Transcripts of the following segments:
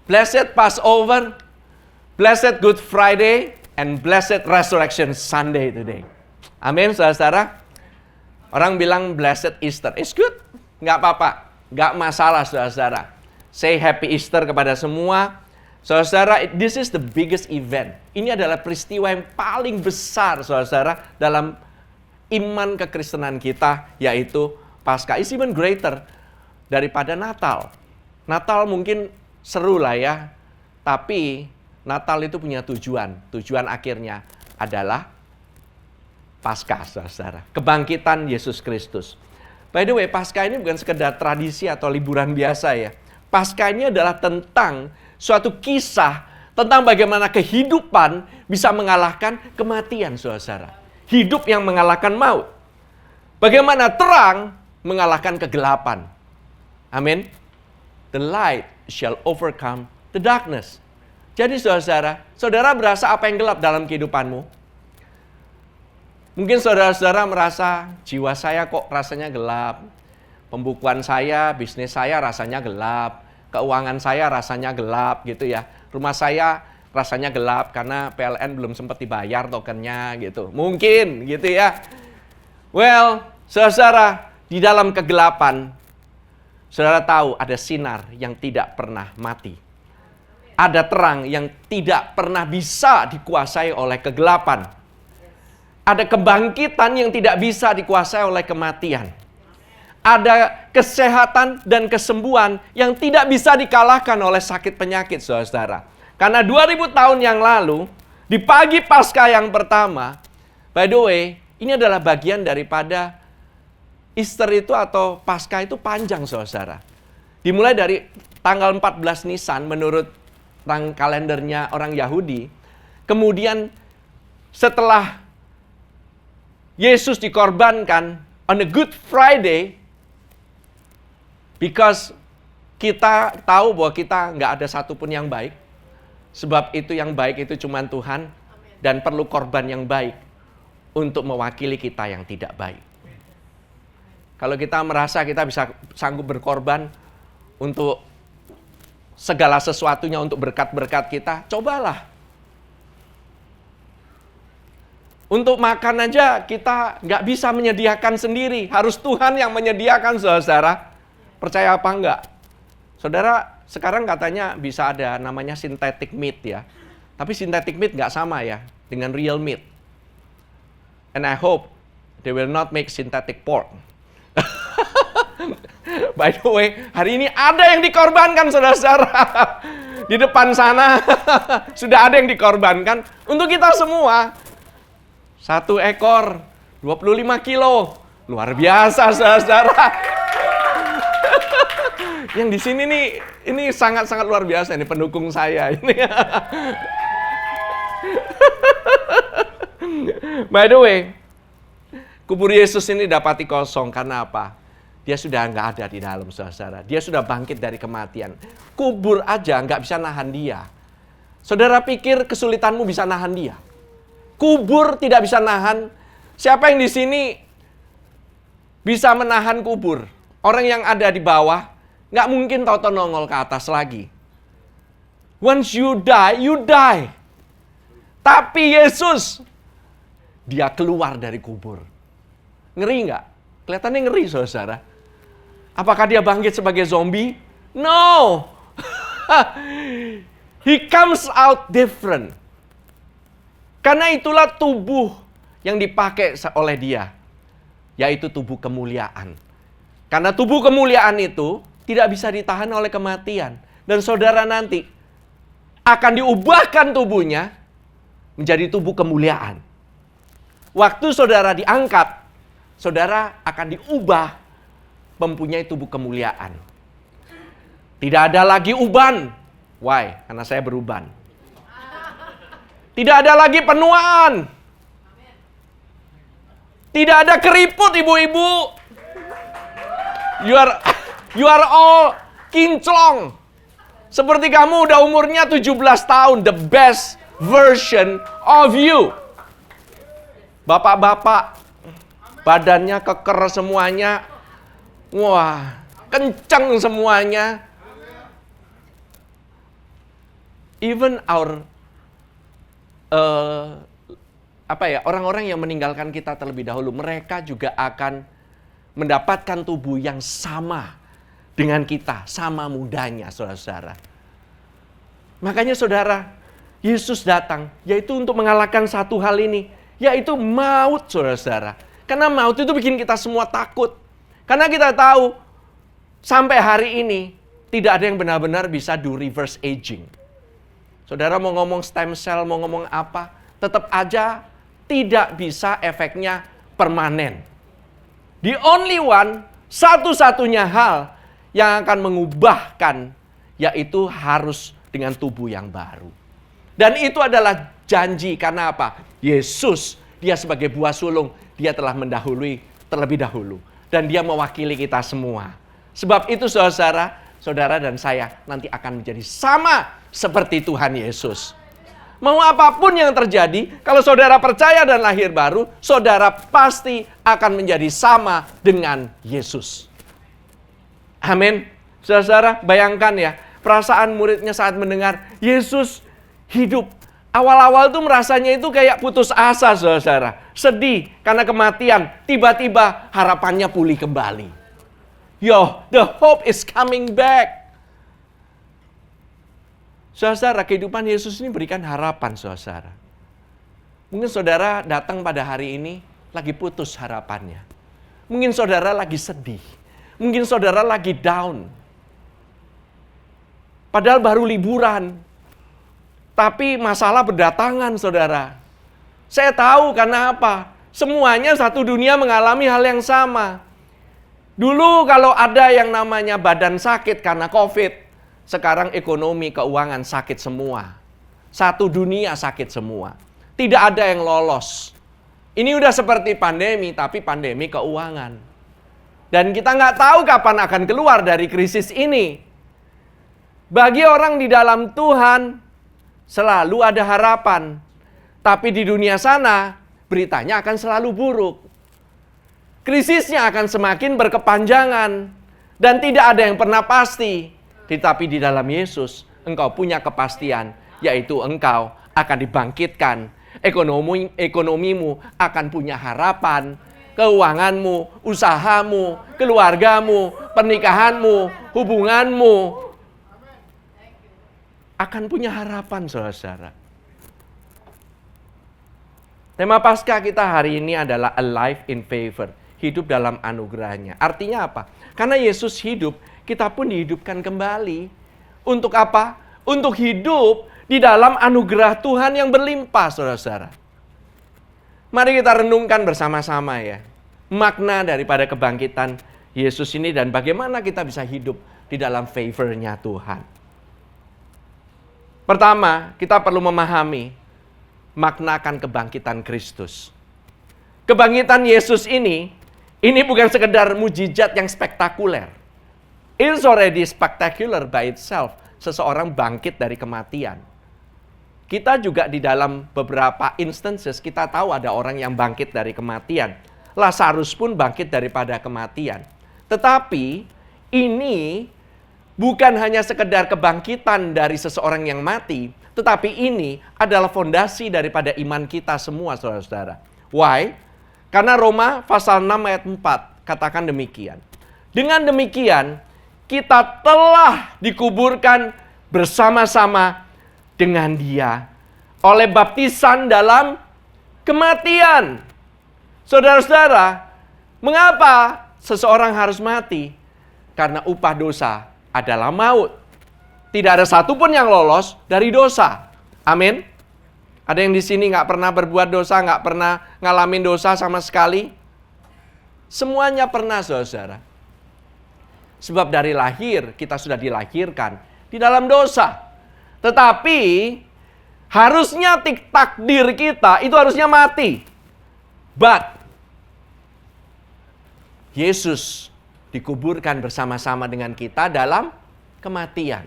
Blessed Passover, blessed Good Friday, and blessed Resurrection Sunday today. Amin, saudara-saudara. Orang bilang blessed Easter. It's good. Nggak apa-apa. Nggak masalah, saudara-saudara. Say happy Easter kepada semua. Saudara-saudara, this is the biggest event. Ini adalah peristiwa yang paling besar, saudara-saudara, dalam iman kekristenan kita, yaitu Paskah. It's even greater daripada Natal. Natal mungkin seru lah ya, tapi Natal itu punya tujuan. Tujuan akhirnya adalah Paskah, saudara. Kebangkitan Yesus Kristus. By the way, Paskah ini bukan sekedar tradisi atau liburan biasa ya. Paskah ini adalah tentang suatu kisah tentang bagaimana kehidupan bisa mengalahkan kematian, saudara. Hidup yang mengalahkan maut. Bagaimana terang mengalahkan kegelapan. Amin. The light shall overcome the darkness. Jadi saudara, saudara berasa apa yang gelap dalam kehidupanmu? Mungkin saudara-saudara merasa jiwa saya kok rasanya gelap. Pembukuan saya, bisnis saya rasanya gelap. Keuangan saya rasanya gelap gitu ya. Rumah saya rasanya gelap karena PLN belum sempat dibayar tokennya gitu. Mungkin gitu ya. Well, saudara, di dalam kegelapan, saudara tahu ada sinar yang tidak pernah mati. Ada terang yang tidak pernah bisa dikuasai oleh kegelapan. Ada kebangkitan yang tidak bisa dikuasai oleh kematian. Ada kesehatan dan kesembuhan yang tidak bisa dikalahkan oleh sakit penyakit, saudara. Karena 2000 tahun yang lalu, di pagi Paskah yang pertama, by the way, ini adalah bagian daripada Easter itu atau Paskah itu panjang, saudara. Dimulai dari tanggal 14 Nisan menurut kalendernya orang Yahudi. Kemudian setelah Yesus dikorbankan on a Good Friday, because kita tahu bahwa kita nggak ada satupun yang baik, sebab itu yang baik itu cuma Tuhan, dan perlu korban yang baik untuk mewakili kita yang tidak baik. Kalau kita merasa kita bisa sanggup berkorban untuk segala sesuatunya, untuk berkat-berkat kita, cobalah. Untuk makan aja kita nggak bisa menyediakan sendiri. Harus Tuhan yang menyediakan, saudara. Percaya apa enggak? Saudara, sekarang katanya bisa ada namanya synthetic meat ya. Tapi synthetic meat nggak sama ya dengan real meat. And I hope they will not make synthetic pork. By the way, hari ini ada yang dikorbankan, saudara-saudara. Di depan sana sudah ada yang dikorbankan untuk kita semua. 1 ekor, 25 kilo. Luar biasa, saudara. Yang di sini nih, ini sangat-sangat luar biasa. Ini pendukung saya. Ini. By the way, kubur Yesus ini dapati kosong. Karena apa? Dia sudah nggak ada di dalam, saudara. Dia sudah bangkit dari kematian. Kubur aja nggak bisa nahan dia. Saudara pikir kesulitanmu bisa nahan dia? Kubur tidak bisa nahan. Siapa yang di sini bisa menahan kubur? Orang yang ada di bawah nggak mungkin tahu-tahu nongol ke atas lagi. Once you die, you die. Tapi Yesus, dia keluar dari kubur. Ngeri nggak? Kelihatannya ngeri, saudara. Apakah dia bangkit sebagai zombie? No. He comes out different. Karena itulah tubuh yang dipakai oleh dia, yaitu tubuh kemuliaan. Karena tubuh kemuliaan itu tidak bisa ditahan oleh kematian. Dan saudara nanti akan diubahkan tubuhnya menjadi tubuh kemuliaan. Waktu saudara diangkat, saudara akan diubah mempunyai tubuh kemuliaan. Tidak ada lagi uban. Why? Karena saya beruban. Tidak ada lagi penuaan. Tidak ada keriput, ibu-ibu. You are all kinclong. Seperti kamu udah umurnya 17 tahun. The best version of you. Bapak-bapak, badannya keker semuanya. Wah, kencang semuanya. even our orang-orang yang meninggalkan kita terlebih dahulu, mereka juga akan mendapatkan tubuh yang sama dengan kita, sama mudanya, saudara-saudara. Makanya saudara, Yesus datang, yaitu untuk mengalahkan satu hal ini, yaitu maut, saudara-saudara. Karena maut itu bikin kita semua takut. Karena kita tahu, sampai hari ini, tidak ada yang benar-benar bisa do reverse aging. Saudara mau ngomong stem cell, mau ngomong apa, tetap aja tidak bisa efeknya permanen. The only one, satu-satunya hal yang akan mengubahkan, yaitu harus dengan tubuh yang baru. Dan itu adalah janji, karena apa? Yesus, dia sebagai buah sulung, dia telah mendahului terlebih dahulu. Dan dia mewakili kita semua. Sebab itu saudara, saudara dan saya nanti akan menjadi sama seperti Tuhan Yesus. Mau apapun yang terjadi, kalau saudara percaya dan lahir baru, saudara pasti akan menjadi sama dengan Yesus. Amin. Saudara, bayangkan ya, perasaan muridnya saat mendengar Yesus hidup. Awal-awal tuh merasanya itu kayak putus asa, saudara. Sedih karena kematian. Tiba-tiba harapannya pulih kembali. Yo, the hope is coming back. Saudara, kehidupan Yesus ini berikan harapan, saudara. Mungkin saudara datang pada hari ini lagi putus harapannya. Mungkin saudara lagi sedih. Mungkin saudara lagi down. Padahal baru liburan. Tapi masalah berdatangan, saudara. Saya tahu karena apa? Semuanya satu dunia mengalami hal yang sama. Dulu kalau ada yang namanya badan sakit karena COVID, sekarang ekonomi, keuangan sakit semua. Satu dunia sakit semua. Tidak ada yang lolos. Ini udah seperti pandemi, tapi pandemi keuangan. Dan kita nggak tahu kapan akan keluar dari krisis ini. Bagi orang di dalam Tuhan, selalu ada harapan. Tapi di dunia sana, beritanya akan selalu buruk. Krisisnya akan semakin berkepanjangan. Dan tidak ada yang pernah pasti. Tetapi di dalam Yesus, engkau punya kepastian, yaitu engkau akan dibangkitkan. Ekonomimu akan punya harapan. Keuanganmu, usahamu, keluargamu, pernikahanmu, hubunganmu akan punya harapan, saudara-saudara. Tema Paskah kita hari ini adalah Alive in Favor. Hidup dalam anugerahnya. Artinya apa? Karena Yesus hidup, kita pun dihidupkan kembali. Untuk apa? Untuk hidup di dalam anugerah Tuhan yang berlimpah, saudara-saudara. Mari kita renungkan bersama-sama ya. Makna daripada kebangkitan Yesus ini dan bagaimana kita bisa hidup di dalam favor-nya Tuhan. Pertama, kita perlu memahami makna akan kebangkitan Kristus. Kebangkitan Yesus ini bukan sekedar mujizat yang spektakuler. It's already spectacular by itself. Seseorang bangkit dari kematian. Kita juga di dalam beberapa instances, kita tahu ada orang yang bangkit dari kematian. Lazarus pun bangkit daripada kematian. Tetapi ini bukan hanya sekedar kebangkitan dari seseorang yang mati, tetapi ini adalah fondasi daripada iman kita semua, saudara-saudara. Why? Karena Roma pasal 6 ayat 4 katakan demikian. Dengan demikian, kita telah dikuburkan bersama-sama dengan Dia oleh baptisan dalam kematian. Saudara-saudara, mengapa seseorang harus mati? Karena upah dosa adalah maut. Tidak ada satupun yang lolos dari dosa. Amin. Ada yang di sini nggak pernah berbuat dosa, nggak pernah ngalamin dosa sama sekali? Semuanya pernah, saudara-saudara. Sebab dari lahir, kita sudah dilahirkan di dalam dosa. Tetapi, harusnya takdir kita itu harusnya mati. But, Yesus dikuburkan bersama-sama dengan kita dalam kematian.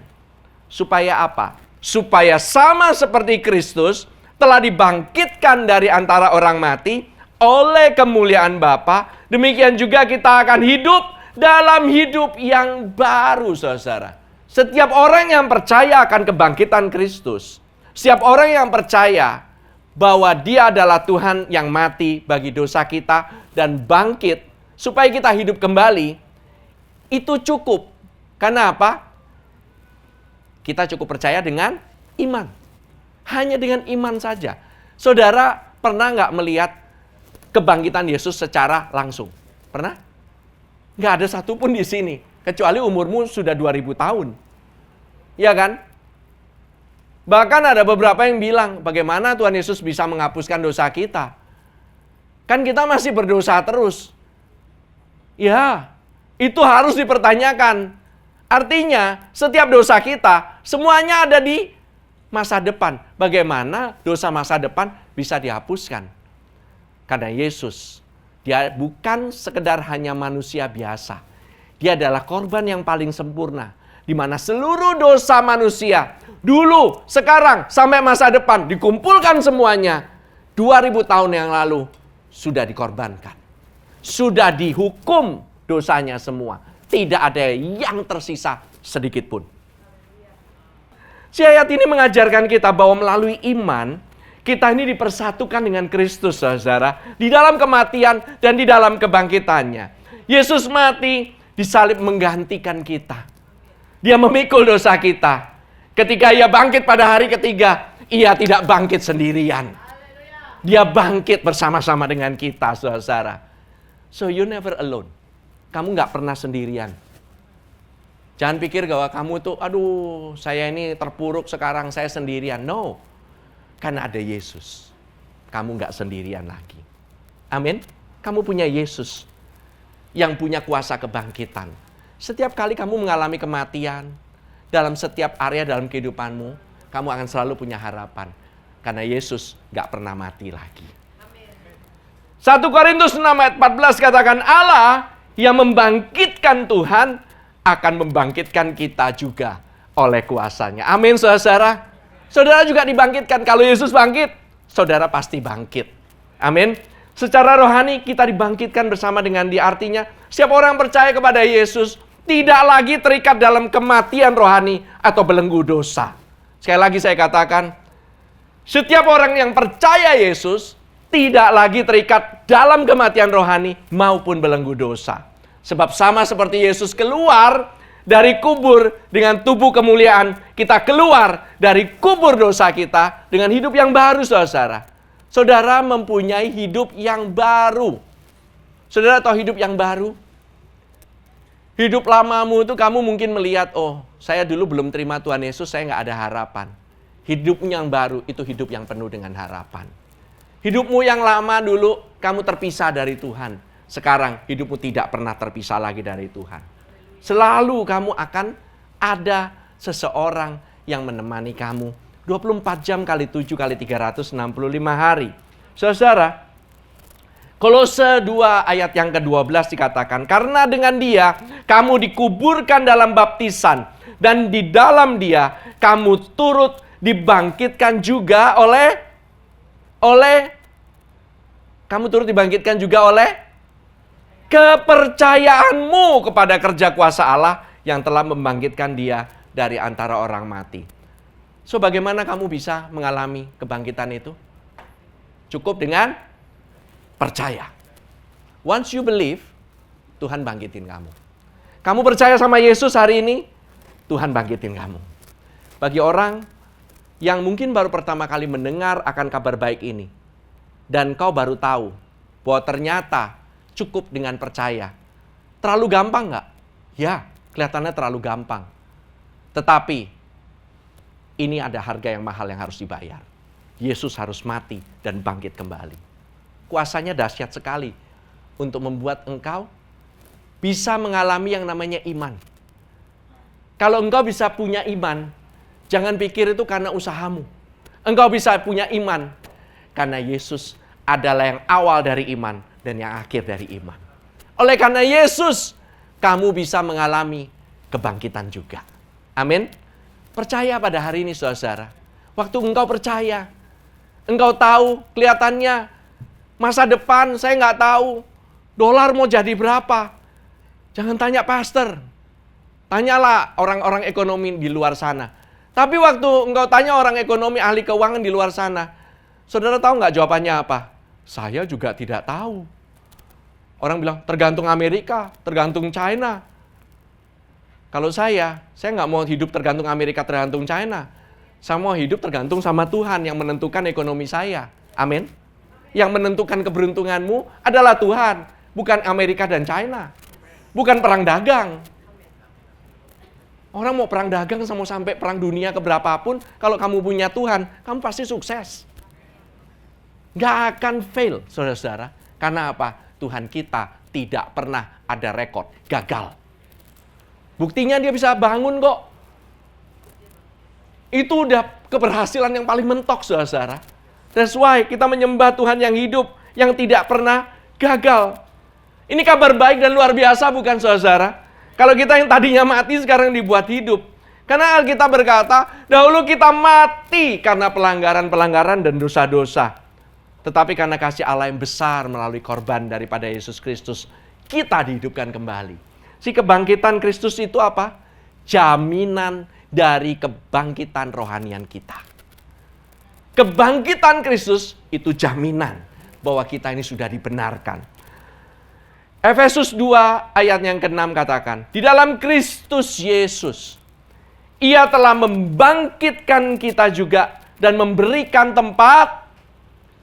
Supaya apa? Supaya sama seperti Kristus telah dibangkitkan dari antara orang mati oleh kemuliaan Bapa, demikian juga kita akan hidup dalam hidup yang baru, saudara. Setiap orang yang percaya akan kebangkitan Kristus, setiap orang yang percaya bahwa Dia adalah Tuhan yang mati bagi dosa kita dan bangkit supaya kita hidup kembali, itu cukup. Karena apa? Kita cukup percaya dengan iman. Hanya dengan iman saja. Saudara pernah nggak melihat kebangkitan Yesus secara langsung? Pernah? Nggak ada satupun di sini. Kecuali umurmu sudah 2000 tahun. Ya kan? Bahkan ada beberapa yang bilang, bagaimana Tuhan Yesus bisa menghapuskan dosa kita? Kan kita masih berdosa terus. Ya, itu harus dipertanyakan. Artinya, setiap dosa kita, semuanya ada di masa depan. Bagaimana dosa masa depan bisa dihapuskan? Karena Yesus, Dia bukan sekedar hanya manusia biasa. Dia adalah korban yang paling sempurna. Di mana seluruh dosa manusia, dulu, sekarang, sampai masa depan, dikumpulkan semuanya. 2000 tahun yang lalu, sudah dikorbankan. Sudah dihukum dosanya semua. Tidak ada yang tersisa sedikit pun. Si ayat ini mengajarkan kita bahwa melalui iman, kita ini dipersatukan dengan Kristus, saudara. Di dalam kematian dan di dalam kebangkitannya. Yesus mati, disalib menggantikan kita. Dia memikul dosa kita. Ketika Ia bangkit pada hari ketiga, Ia tidak bangkit sendirian. Dia bangkit bersama-sama dengan kita, saudara. So you never alone. Kamu nggak pernah sendirian. Jangan pikir bahwa kamu tuh, aduh, saya ini terpuruk sekarang, saya sendirian. No. Karena ada Yesus. Kamu nggak sendirian lagi. Amin. Kamu punya Yesus yang punya kuasa kebangkitan. Setiap kali kamu mengalami kematian, dalam setiap area dalam kehidupanmu, kamu akan selalu punya harapan. Karena Yesus nggak pernah mati lagi. 1 Korintus 6 ayat 14 katakan, Allah yang membangkitkan Tuhan akan membangkitkan kita juga oleh kuasanya. Amin, saudara. Saudara juga dibangkitkan. Kalau Yesus bangkit, saudara pasti bangkit. Amin. Secara rohani kita dibangkitkan bersama dengan Dia. Artinya, setiap orang percaya kepada Yesus tidak lagi terikat dalam kematian rohani atau belenggu dosa. Sekali lagi saya katakan, setiap orang yang percaya Yesus tidak lagi terikat dalam kematian rohani maupun belenggu dosa. Sebab sama seperti Yesus keluar dari kubur dengan tubuh kemuliaan, kita keluar dari kubur dosa kita dengan hidup yang baru, saudara. Saudara mempunyai hidup yang baru. Saudara tahu hidup yang baru? Hidup lamamu itu kamu mungkin melihat, oh saya dulu belum terima Tuhan Yesus, saya nggak ada harapan. Hidupmu yang baru itu hidup yang penuh dengan harapan. Hidupmu yang lama dulu kamu terpisah dari Tuhan. Sekarang hidupmu tidak pernah terpisah lagi dari Tuhan. Selalu kamu akan ada seseorang yang menemani kamu. 24 jam kali 7 kali 365 hari. Saudara, Kolose 2 ayat yang ke-12 dikatakan, karena dengan Dia kamu dikuburkan dalam baptisan, dan di dalam Dia kamu turut dibangkitkan juga kamu turut dibangkitkan juga oleh kepercayaanmu kepada kerja kuasa Allah yang telah membangkitkan Dia dari antara orang mati. So, bagaimana kamu bisa mengalami kebangkitan itu? Cukup dengan percaya. Once you believe, Tuhan bangkitin kamu. Kamu percaya sama Yesus hari ini, Tuhan bangkitin kamu. Bagi orang yang mungkin baru pertama kali mendengar akan kabar baik ini, dan kau baru tahu bahwa ternyata cukup dengan percaya. Terlalu gampang nggak? Ya, kelihatannya terlalu gampang. Tetapi ini ada harga yang mahal yang harus dibayar. Yesus harus mati dan bangkit kembali. Kuasanya dahsyat sekali untuk membuat engkau bisa mengalami yang namanya iman. Kalau engkau bisa punya iman, jangan pikir itu karena usahamu. Engkau bisa punya iman karena Yesus adalah yang awal dari iman dan yang akhir dari iman. Oleh karena Yesus, kamu bisa mengalami kebangkitan juga. Amin. Percaya pada hari ini, saudara. Waktu engkau percaya, engkau tahu kelihatannya masa depan saya nggak tahu. Dolar mau jadi berapa? Jangan tanya pastor. Tanyalah orang-orang ekonomi di luar sana. Tapi waktu engkau tanya orang ekonomi, ahli keuangan di luar sana, saudara tahu nggak jawabannya apa? Saya juga tidak tahu. Orang bilang, tergantung Amerika, tergantung China. Kalau saya nggak mau hidup tergantung Amerika, tergantung China. Saya mau hidup tergantung sama Tuhan yang menentukan ekonomi saya. Amin. Yang menentukan keberuntunganmu adalah Tuhan, bukan Amerika dan China. Bukan perang dagang. Orang mau perang dagang mau sampai perang dunia keberapapun, kalau kamu punya Tuhan, kamu pasti sukses. Nggak akan fail, saudara-saudara. Karena apa? Tuhan kita tidak pernah ada rekod gagal. Buktinya dia bisa bangun kok. Itu udah keberhasilan yang paling mentok, saudara-saudara. That's why kita menyembah Tuhan yang hidup, yang tidak pernah gagal. Ini kabar baik dan luar biasa, bukan, saudara-saudara? Kalau kita yang tadinya mati, sekarang dibuat hidup. Karena Alkitab berkata, dahulu kita mati karena pelanggaran-pelanggaran dan dosa-dosa. Tetapi karena kasih Allah yang besar melalui korban daripada Yesus Kristus, kita dihidupkan kembali. Si kebangkitan Kristus itu apa? Jaminan dari kebangkitan rohanian kita. Kebangkitan Kristus itu jaminan bahwa kita ini sudah dibenarkan. Efesus 2 ayat yang ke-6 katakan, di dalam Kristus Yesus, Ia telah membangkitkan kita juga dan memberikan tempat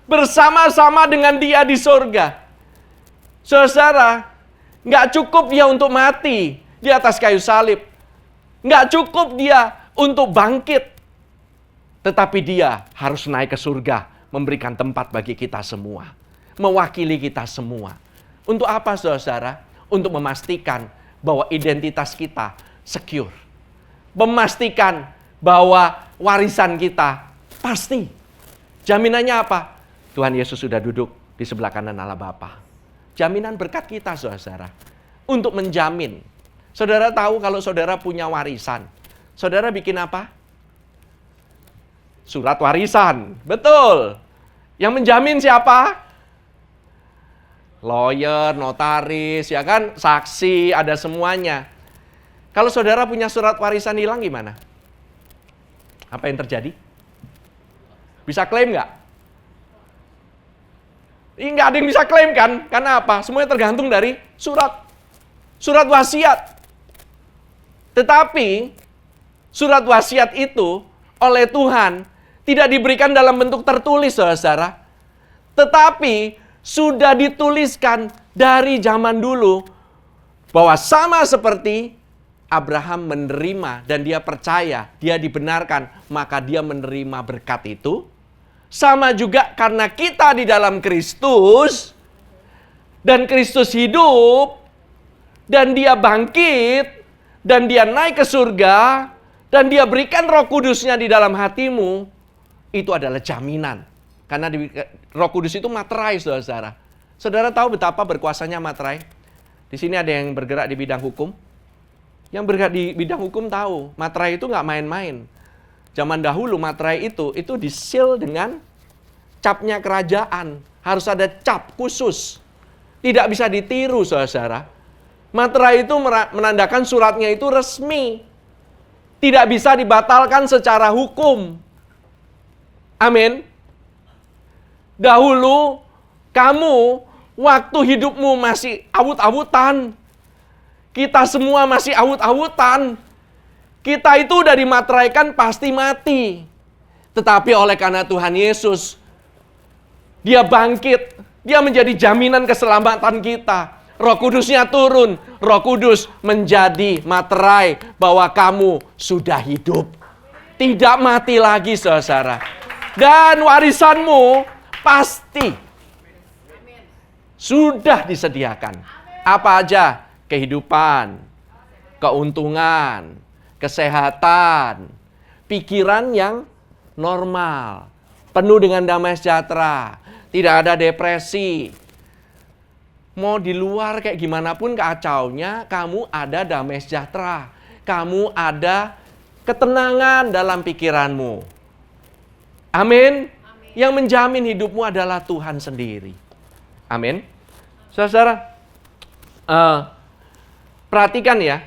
bersama-sama dengan Dia di sorga. Saudara, nggak cukup Dia untuk mati di atas kayu salib. Nggak cukup Dia untuk bangkit. Tetapi Dia harus naik ke surga, memberikan tempat bagi kita semua. Mewakili kita semua. Untuk apa, saudara? Untuk memastikan bahwa identitas kita secure. Memastikan bahwa warisan kita pasti. Jaminannya apa? Tuhan Yesus sudah duduk di sebelah kanan Allah Bapa. Jaminan berkat kita, saudara. Untuk menjamin. Saudara tahu kalau saudara punya warisan. Saudara bikin apa? Surat warisan. Betul. Yang menjamin siapa? Lawyer, notaris, ya kan? Saksi, ada semuanya. Kalau saudara punya surat warisan hilang gimana? Apa yang terjadi? Bisa klaim nggak? Nggak ada yang bisa klaim kan? Karena apa? Semuanya tergantung dari surat wasiat. Tetapi surat wasiat itu oleh Tuhan tidak diberikan dalam bentuk tertulis, saudara. Tetapi sudah dituliskan dari zaman dulu bahwa sama seperti Abraham menerima dan dia percaya, dia dibenarkan, maka dia menerima berkat itu. Sama juga karena kita di dalam Kristus, dan Kristus hidup, dan Dia bangkit, dan Dia naik ke surga, dan Dia berikan Roh Kudusnya di dalam hatimu, itu adalah jaminan. Karena Roh Kudus itu materai, saudara. Saudara tahu betapa berkuasanya materai? Di sini ada yang bergerak di bidang hukum. Yang bergerak di bidang hukum tahu, materai itu nggak main-main. Zaman dahulu materai itu di-seal dengan capnya kerajaan. Harus ada cap khusus. Tidak bisa ditiru, saudara. Materai itu menandakan suratnya itu resmi. Tidak bisa dibatalkan secara hukum. Amin. Dahulu kamu waktu hidupmu masih awut-awutan. Kita semua masih awut-awutan. Kita itu udah dimateraikan pasti mati. Tetapi oleh karena Tuhan Yesus, Dia bangkit. Dia menjadi jaminan keselamatan kita. Roh Kudusnya turun. Roh Kudus menjadi materai bahwa kamu sudah hidup. Tidak mati lagi, saudara. Dan warisanmu pasti sudah disediakan. Apa aja? Kehidupan, keuntungan, kesehatan, pikiran yang normal, penuh dengan damai sejahtera, tidak ada depresi. Mau di luar kayak gimana pun kacaunya, kamu ada damai sejahtera. Kamu ada ketenangan dalam pikiranmu. Amin. Yang menjamin hidupmu adalah Tuhan sendiri. Amin. Saudara, perhatikan ya.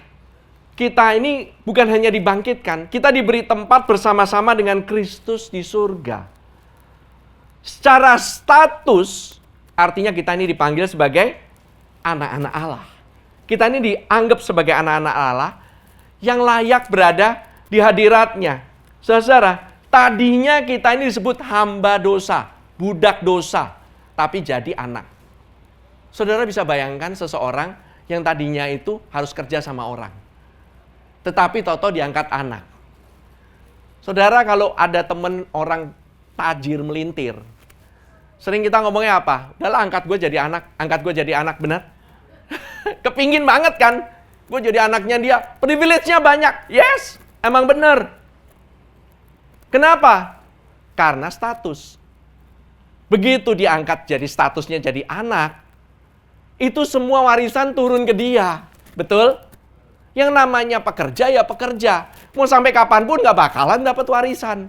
kita ini bukan hanya dibangkitkan, kita diberi tempat bersama-sama dengan Kristus di surga. Secara status, artinya kita ini dipanggil sebagai anak-anak Allah. Kita ini dianggap sebagai anak-anak Allah yang layak berada di hadiratnya. Saudara, tadinya kita ini disebut hamba dosa, budak dosa, tapi jadi anak. Saudara bisa bayangkan seseorang yang tadinya itu harus kerja sama orang, tetapi tahu-tahu diangkat anak. Saudara, kalau ada teman orang tajir melintir, sering kita ngomongnya apa? Udahlah, angkat gue jadi anak, benar? Kepingin banget kan? Gue jadi anaknya dia, privilege-nya banyak. Yes, emang benar. Kenapa? Karena status. Begitu diangkat jadi statusnya jadi anak, itu semua warisan turun ke dia. Betul? Yang namanya pekerja ya pekerja. Mau sampai kapanpun gak bakalan dapat warisan.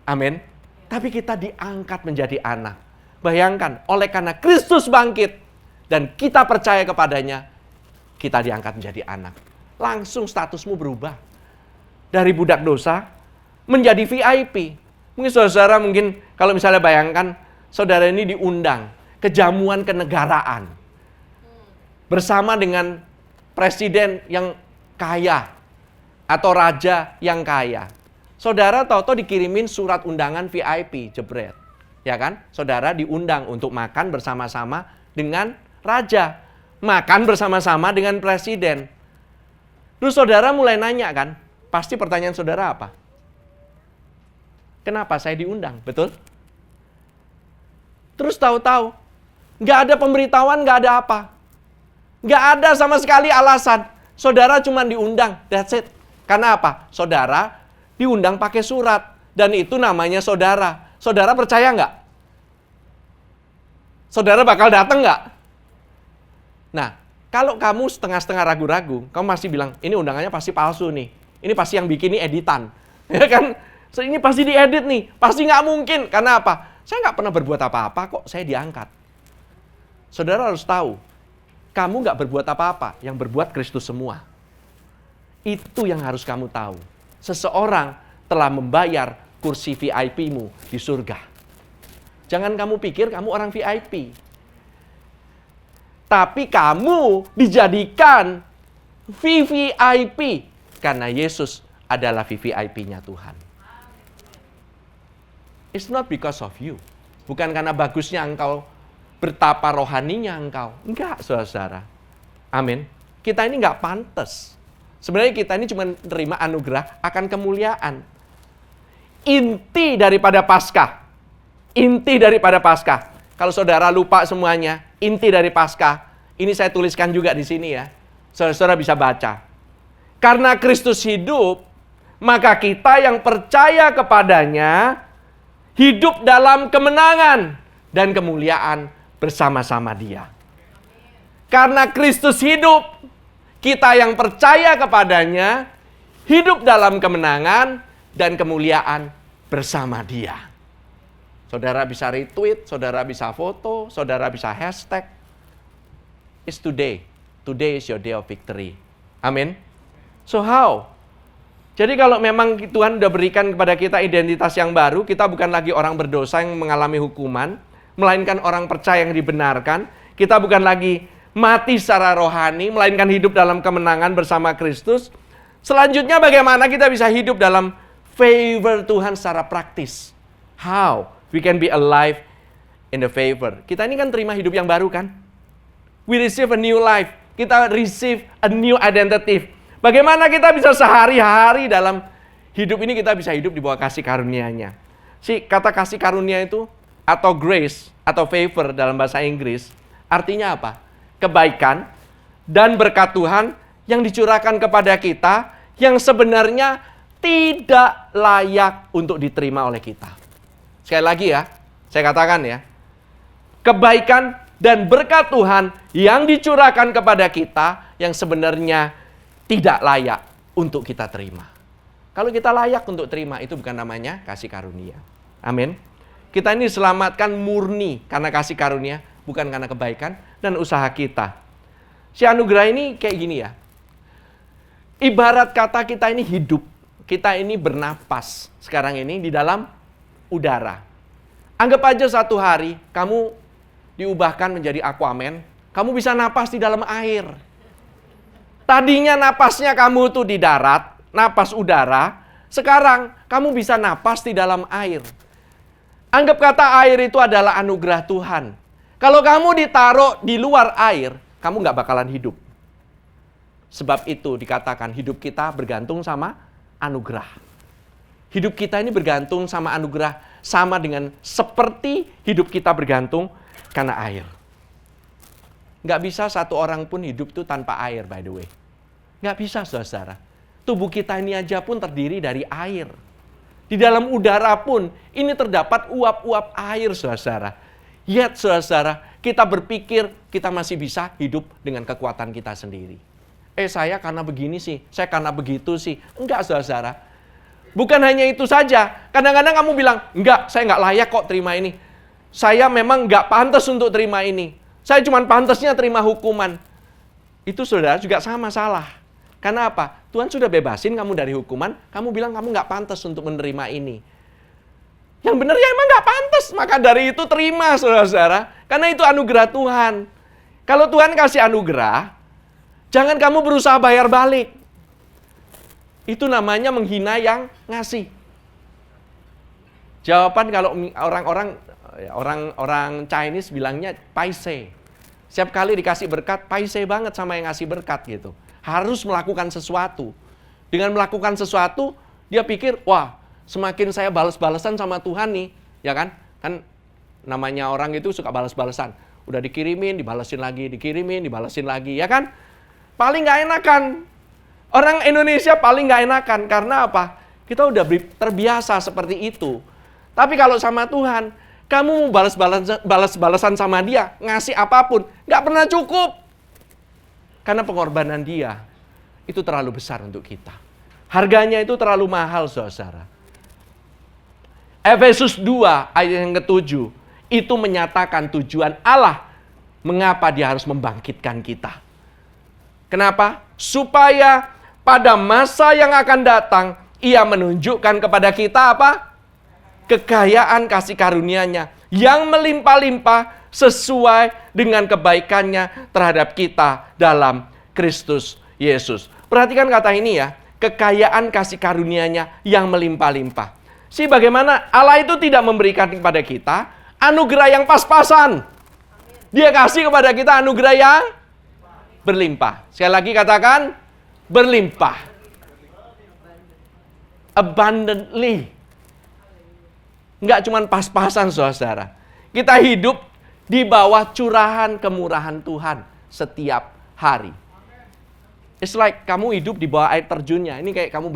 Amin. Tapi kita diangkat menjadi anak. Bayangkan, oleh karena Kristus bangkit dan kita percaya kepadanya, kita diangkat menjadi anak. Langsung statusmu berubah. Dari budak dosa menjadi VIP. Mungkin saudara kalau misalnya bayangkan saudara ini diundang ke jamuan kenegaraan bersama dengan presiden yang kaya atau raja yang kaya. Saudara tahu-tahu dikirimin surat undangan VIP, jebret. Ya kan? Saudara diundang untuk makan bersama-sama dengan raja, makan bersama-sama dengan presiden. Terus saudara mulai nanya kan? Pasti pertanyaan saudara apa? Kenapa saya diundang? Betul? Terus tahu-tahu nggak ada pemberitahuan, nggak ada apa. Nggak ada sama sekali alasan. Saudara cuma diundang, that's it. Karena apa? Saudara diundang pakai surat. Dan itu namanya saudara. Saudara percaya nggak? Saudara bakal datang nggak? Nah, kalau kamu setengah-setengah ragu-ragu, kamu masih bilang, ini undangannya pasti palsu nih. Ini pasti yang bikin ini editan. Ya kan? So, ini pasti diedit nih. Pasti nggak mungkin. Karena apa? Saya nggak pernah berbuat apa-apa kok, saya diangkat. Saudara harus tahu, kamu nggak berbuat apa-apa, yang berbuat Kristus semua. Itu yang harus kamu tahu. Seseorang telah membayar kursi VIP-mu di surga. Jangan kamu pikir kamu orang VIP. Tapi kamu dijadikan VVIP karena Yesus adalah VVIP-nya Tuhan. It's not because of you. Bukan karena bagusnya engkau, betapa rohaninya engkau. Enggak, saudara. Amin. Kita ini enggak pantas. Sebenarnya kita ini cuma menerima anugerah akan kemuliaan. Inti daripada Paskah. Inti daripada Paskah. Kalau saudara lupa semuanya, inti dari Paskah, ini saya tuliskan juga di sini ya. Saudara-saudara bisa baca. Karena Kristus hidup, maka kita yang percaya kepadanya hidup dalam kemenangan dan kemuliaan bersama-sama Dia. Karena Kristus hidup, kita yang percaya kepadanya hidup dalam kemenangan dan kemuliaan bersama Dia. Saudara bisa retweet, saudara bisa foto, saudara bisa hashtag. It's today. Today is your day of victory. Amin. So how? Jadi kalau memang Tuhan sudah berikan kepada kita identitas yang baru, kita bukan lagi orang berdosa yang mengalami hukuman, melainkan orang percaya yang dibenarkan. Kita bukan lagi mati secara rohani, melainkan hidup dalam kemenangan bersama Kristus. Selanjutnya bagaimana kita bisa hidup dalam favor Tuhan secara praktis? How we can be alive in the favor? Kita ini kan terima hidup yang baru kan? We receive a new life. Kita receive a new identity. Bagaimana kita bisa sehari-hari dalam hidup ini kita bisa hidup di bawah kasih karunia-Nya. Kata kasih karunia itu atau grace atau favor dalam bahasa Inggris artinya apa? Kebaikan dan berkat Tuhan yang dicurahkan kepada kita yang sebenarnya tidak layak untuk diterima oleh kita. Sekali lagi ya, saya katakan ya. Kebaikan dan berkat Tuhan yang dicurahkan kepada kita yang sebenarnya tidak layak untuk kita terima. Kalau kita layak untuk terima, itu bukan namanya kasih karunia. Amin. Kita ini diselamatkan murni karena kasih karunia, bukan karena kebaikan dan usaha kita. Si anugerah ini kayak gini ya. Ibarat kata kita ini hidup. Kita ini bernapas sekarang ini di dalam udara. Anggap aja satu hari kamu diubahkan menjadi Aquaman. Kamu bisa napas di dalam air. Tadinya napasnya kamu tuh di darat, napas udara. Sekarang kamu bisa napas di dalam air. Anggap kata air itu adalah anugerah Tuhan. Kalau kamu ditaruh di luar air, kamu nggak bakalan hidup. Sebab itu dikatakan hidup kita bergantung sama anugerah. Hidup kita ini bergantung sama anugerah, sama dengan seperti hidup kita bergantung karena air. Nggak bisa satu orang pun hidup itu tanpa air, by the way. Nggak bisa, saudara. Tubuh kita ini aja pun terdiri dari air. Di dalam udara pun ini terdapat uap-uap air, saudara. Yet, saudara, kita berpikir kita masih bisa hidup dengan kekuatan kita sendiri. Saya karena begini sih, saya karena begitu sih. Enggak, saudara. Bukan hanya itu saja. Kadang-kadang kamu bilang, enggak, saya enggak layak kok terima ini. Saya memang enggak pantas untuk terima ini. Saya cuma pantasnya terima hukuman. Itu, saudara, juga sama salah. Karena apa? Tuhan sudah bebasin kamu dari hukuman, kamu bilang kamu enggak pantas untuk menerima ini. Yang benar ya emang enggak pantas. Maka dari itu terima, saudara-saudara. Karena itu anugerah Tuhan. Kalau Tuhan kasih anugerah, jangan kamu berusaha bayar balik. Itu namanya menghina yang ngasih. Jawaban kalau orang Chinese bilangnya paise. Setiap kali dikasih berkat, paise banget sama yang ngasih berkat gitu. Harus melakukan sesuatu. Dengan melakukan sesuatu, dia pikir, wah, semakin saya balas-balasan sama Tuhan nih, ya kan? Kan namanya orang itu suka balas-balasan. Udah dikirimin, dibalasin lagi, dikirimin, dibalasin lagi, ya kan? Paling nggak enakan. Orang Indonesia paling nggak enakan. Karena apa? Kita udah terbiasa seperti itu. Tapi kalau sama Tuhan, kamu mau balas-balasan sama dia, ngasih apapun, nggak pernah cukup. Karena pengorbanan dia, itu terlalu besar untuk kita. Harganya itu terlalu mahal, saudara. Efesus 2 ayat yang ke-7, itu menyatakan tujuan Allah, mengapa dia harus membangkitkan kita. Kenapa? Supaya pada masa yang akan datang, ia menunjukkan kepada kita apa? Kekayaan kasih karunia-Nya yang melimpah-limpah sesuai dengan kebaikannya terhadap kita dalam Kristus Yesus. Perhatikan kata ini ya, kekayaan kasih karunia-Nya yang melimpah-limpah. Bagaimana Allah itu tidak memberikan kepada kita anugerah yang pas-pasan. Dia kasih kepada kita anugerah yang berlimpah. Sekali lagi katakan, berlimpah. Abundantly. Enggak cuma pas-pasan, saudara. Kita hidup di bawah curahan kemurahan Tuhan setiap hari. It's like kamu hidup di bawah air terjunnya. Ini kayak kamu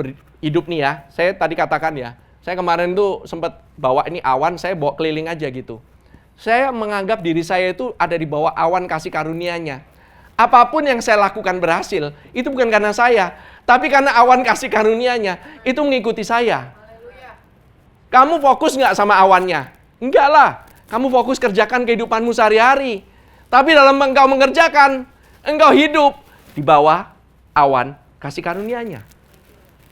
hidup nih ya. Saya tadi katakan ya. Saya kemarin tuh sempat bawa ini awan, saya bawa keliling aja gitu. Saya menganggap diri saya itu ada di bawah awan kasih karunia-Nya. Apapun yang saya lakukan berhasil, itu bukan karena saya, tapi karena awan kasih karunia-Nya, itu mengikuti saya. Kamu fokus nggak sama awannya? Enggak lah. Kamu fokus kerjakan kehidupanmu sehari-hari. Tapi dalam engkau mengerjakan, engkau hidup di bawah awan kasih karunia-Nya.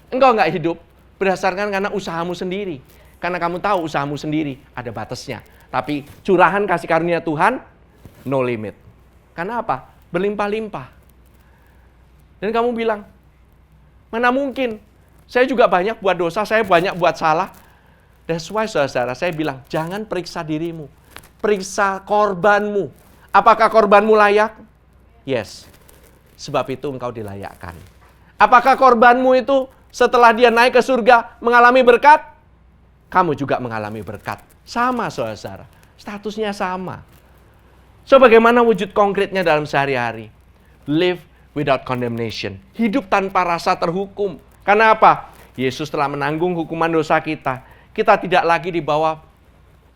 Engkau nggak hidup berdasarkan karena usahamu sendiri. Karena kamu tahu usahamu sendiri ada batasnya. Tapi curahan kasih karunia Tuhan, no limit. Karena apa? Berlimpah-limpah. Dan kamu bilang, mana mungkin? Saya juga banyak buat dosa, saya banyak buat salah. That's why, saudara, saya bilang, jangan periksa dirimu. Periksa korbanmu. Apakah korbanmu layak? Yes. Sebab itu engkau dilayakkan. Apakah korbanmu itu setelah dia naik ke surga mengalami berkat? Kamu juga mengalami berkat. Sama, saudara. Statusnya sama. So, bagaimana wujud konkretnya dalam sehari-hari? Live without condemnation. Hidup tanpa rasa terhukum. Karena apa? Yesus telah menanggung hukuman dosa kita. Kita tidak lagi di bawah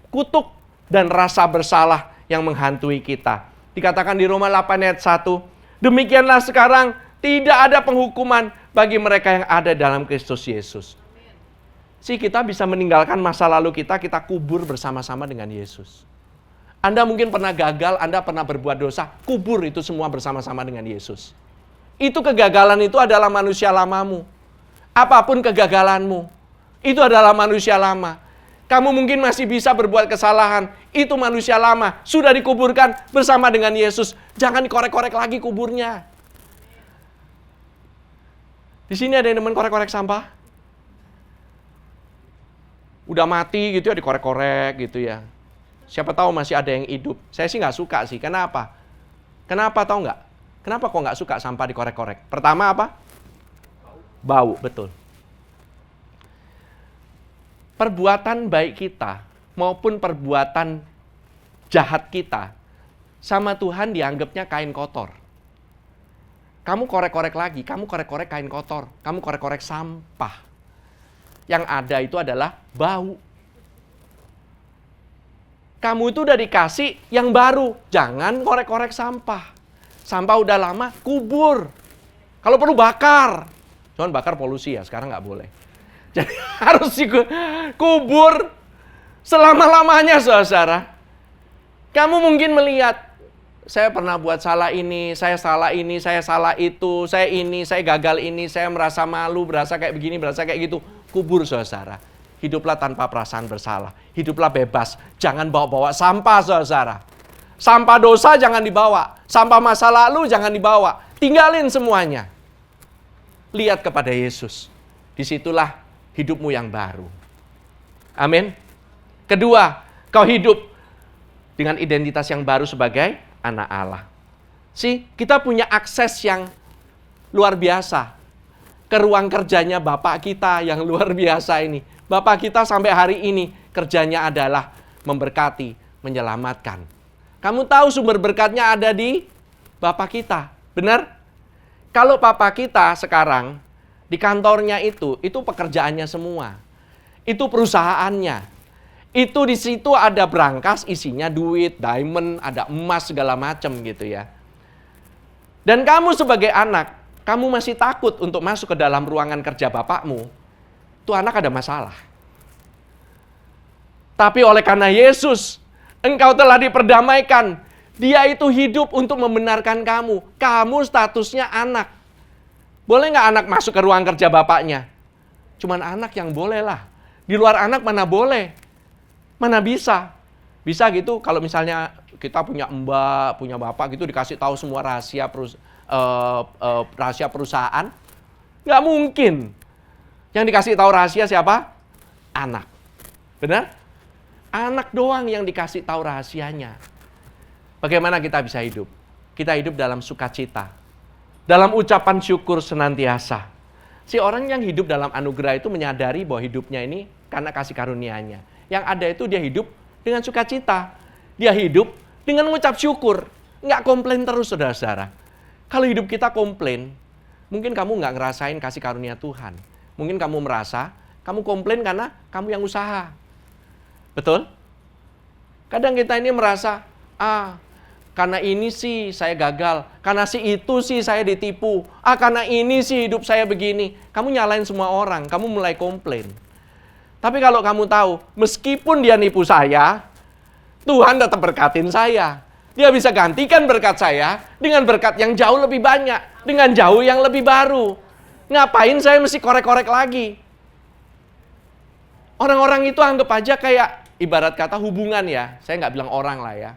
kutuk dan rasa bersalah yang menghantui kita. Dikatakan di Roma 8 ayat 1, demikianlah sekarang tidak ada penghukuman bagi mereka yang ada dalam Kristus Yesus. Kita bisa meninggalkan masa lalu kita kubur bersama-sama dengan Yesus. Anda mungkin pernah gagal, Anda pernah berbuat dosa, kubur itu semua bersama-sama dengan Yesus. Itu kegagalan itu adalah manusia lamamu. Apapun kegagalanmu, itu adalah manusia lama. Kamu mungkin masih bisa berbuat kesalahan. Itu manusia lama. Sudah dikuburkan bersama dengan Yesus. Jangan dikorek-korek lagi kuburnya. Di sini ada yang demen korek-korek sampah? Udah mati gitu ya, dikorek-korek gitu ya. Siapa tahu masih ada yang hidup. Saya sih nggak suka sih. Kenapa? Kenapa tahu nggak? Kenapa kok nggak suka sampah dikorek-korek? Pertama apa? Bau, betul. Perbuatan baik kita maupun perbuatan jahat kita sama Tuhan dianggapnya kain kotor. Kamu korek-korek lagi, kamu korek-korek kain kotor, kamu korek-korek sampah. Yang ada itu adalah bau. Kamu itu udah dikasih yang baru, jangan korek-korek sampah. Sampah udah lama, kubur. Kalau perlu bakar. Cuman bakar polusi ya, sekarang nggak boleh. Jadi harus kubur selama-lamanya, saudara. Kamu mungkin melihat, saya pernah buat salah ini, saya salah itu, saya gagal ini, saya merasa malu, berasa kayak begini, berasa kayak gitu. Kubur, saudara. Hiduplah tanpa perasaan bersalah. Hiduplah bebas. Jangan bawa-bawa sampah, saudara. Sampah dosa jangan dibawa. Sampah masa lalu jangan dibawa. Tinggalin semuanya. Lihat kepada Yesus. Disitulah hidupmu yang baru. Amin. Kedua, kau hidup dengan identitas yang baru sebagai anak Allah. Kita punya akses yang luar biasa ke ruang kerjanya Bapak kita yang luar biasa ini. Bapak kita sampai hari ini kerjanya adalah memberkati, menyelamatkan. Kamu tahu sumber berkatnya ada di Bapak kita, benar? Kalau Bapak kita sekarang di kantornya itu pekerjaannya semua. Itu perusahaannya. Itu di situ ada brankas isinya duit, diamond, ada emas segala macam gitu ya. Dan kamu sebagai anak, kamu masih takut untuk masuk ke dalam ruangan kerja bapakmu. Itu anak ada masalah. Tapi oleh karena Yesus, engkau telah diperdamaikan. Dia itu hidup untuk membenarkan kamu. Kamu statusnya anak. Boleh nggak anak masuk ke ruang kerja bapaknya? Cuman anak yang boleh lah. Di luar anak mana boleh? Mana bisa? Bisa gitu kalau misalnya kita punya mbak, punya bapak gitu dikasih tahu semua rahasia perusahaan. Nggak mungkin. Yang dikasih tahu rahasia siapa? Anak. Benar? Anak doang yang dikasih tahu rahasianya. Bagaimana kita bisa hidup? Kita hidup dalam sukacita. Dalam ucapan syukur senantiasa. Si orang yang hidup dalam anugerah itu menyadari bahwa hidupnya ini karena kasih karunia-Nya. Yang ada itu dia hidup dengan sukacita. Dia hidup dengan mengucap syukur. Nggak komplain terus, saudara-saudara. Kalau hidup kita komplain, mungkin kamu nggak ngerasain kasih karunia Tuhan. Mungkin kamu merasa, kamu komplain karena kamu yang usaha. Betul? Kadang kita ini merasa, karena ini sih saya gagal, karena si itu sih saya ditipu, karena ini sih hidup saya begini. Kamu nyalain semua orang, kamu mulai komplain. Tapi kalau kamu tahu, meskipun dia nipu saya, Tuhan tetap berkatin saya. Dia bisa gantikan berkat saya dengan berkat yang jauh lebih banyak, dengan jauh yang lebih baru. Ngapain saya mesti korek-korek lagi? Orang-orang itu anggap aja kayak ibarat kata hubungan ya. Saya nggak bilang orang lah ya.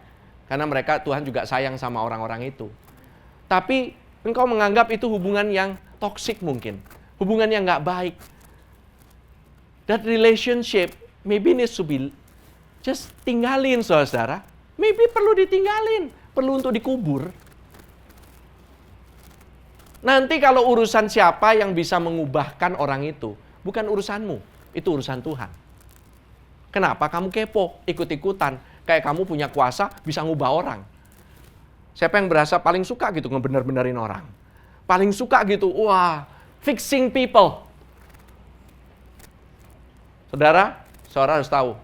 Karena mereka Tuhan juga sayang sama orang-orang itu. Tapi engkau menganggap itu hubungan yang toksik mungkin. Hubungan yang nggak baik. That relationship maybe needs to be just tinggalin, saudara. Maybe perlu ditinggalin. Perlu untuk dikubur. Nanti kalau urusan siapa yang bisa mengubahkan orang itu, bukan urusanmu. Itu urusan Tuhan. Kenapa kamu kepo, ikut-ikutan? Kayak kamu punya kuasa, bisa ngubah orang. Siapa yang berasa paling suka gitu ngebener-benerin orang? Paling suka gitu, wah, fixing people. Saudara harus tahu,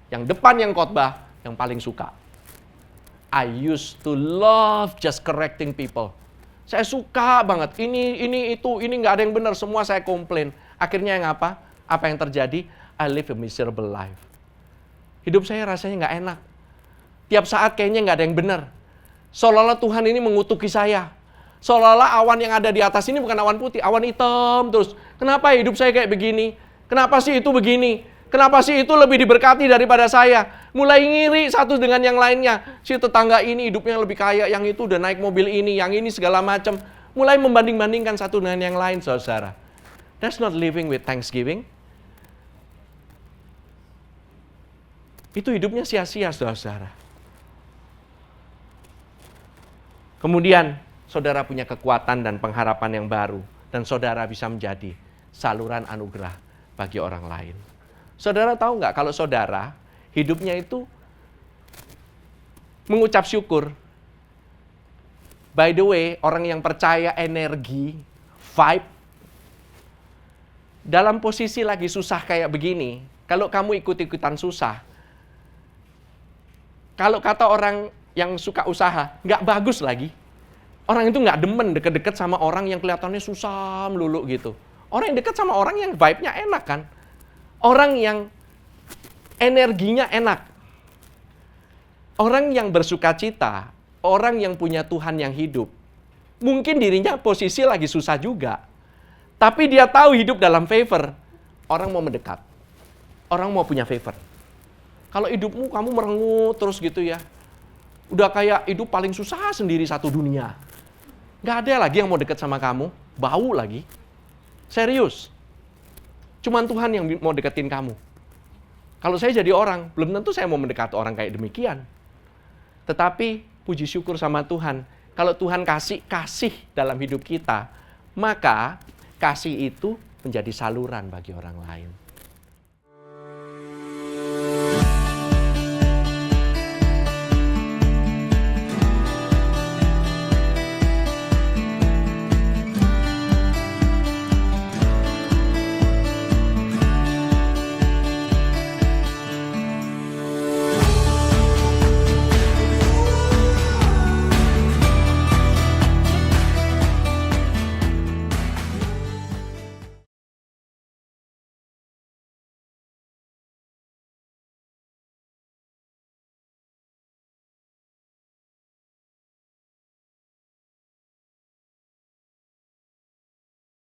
yang depan yang khotbah, yang paling suka. I used to love just correcting people. Saya suka banget, ini nggak ada yang benar, semua saya komplain. Akhirnya yang apa? Apa yang terjadi? I live a miserable life. Hidup saya rasanya nggak enak. Tiap saat kayaknya nggak ada yang benar. Seolah-olah Tuhan ini mengutuki saya. Seolah-olah awan yang ada di atas ini bukan awan putih, awan hitam terus. Kenapa hidup saya kayak begini? Kenapa sih itu begini? Kenapa sih itu lebih diberkati daripada saya? Mulai ngiri satu dengan yang lainnya. Si tetangga ini hidupnya lebih kaya, yang itu udah naik mobil ini, yang ini segala macam. Mulai membanding-bandingkan satu dengan yang lain, saudara. That's not living with thanksgiving. Itu hidupnya sia-sia, saudara. Kemudian, saudara punya kekuatan dan pengharapan yang baru. Dan saudara bisa menjadi saluran anugerah bagi orang lain. Saudara tahu nggak kalau saudara hidupnya itu mengucap syukur. By the way, orang yang percaya energi, vibe, dalam posisi lagi susah kayak begini, kalau kamu ikut-ikutan susah, kalau kata orang yang suka usaha, nggak bagus lagi. Orang itu nggak demen deket-deket sama orang yang kelihatannya susah melulu gitu. Orang yang dekat sama orang yang vibe-nya enak kan. Orang yang energinya enak. Orang yang bersuka cita, orang yang punya Tuhan yang hidup. Mungkin dirinya posisi lagi susah juga. Tapi dia tahu hidup dalam favor. Orang mau mendekat. Orang mau punya favor. Kalau hidupmu kamu merengut terus gitu ya. Udah kayak hidup paling susah sendiri satu dunia. Gak ada lagi yang mau dekat sama kamu. Bau lagi. Serius. Cuman Tuhan yang mau deketin kamu. Kalau saya jadi orang, belum tentu saya mau mendekati orang kayak demikian. Tetapi puji syukur sama Tuhan. Kalau Tuhan kasih dalam hidup kita, maka kasih itu menjadi saluran bagi orang lain.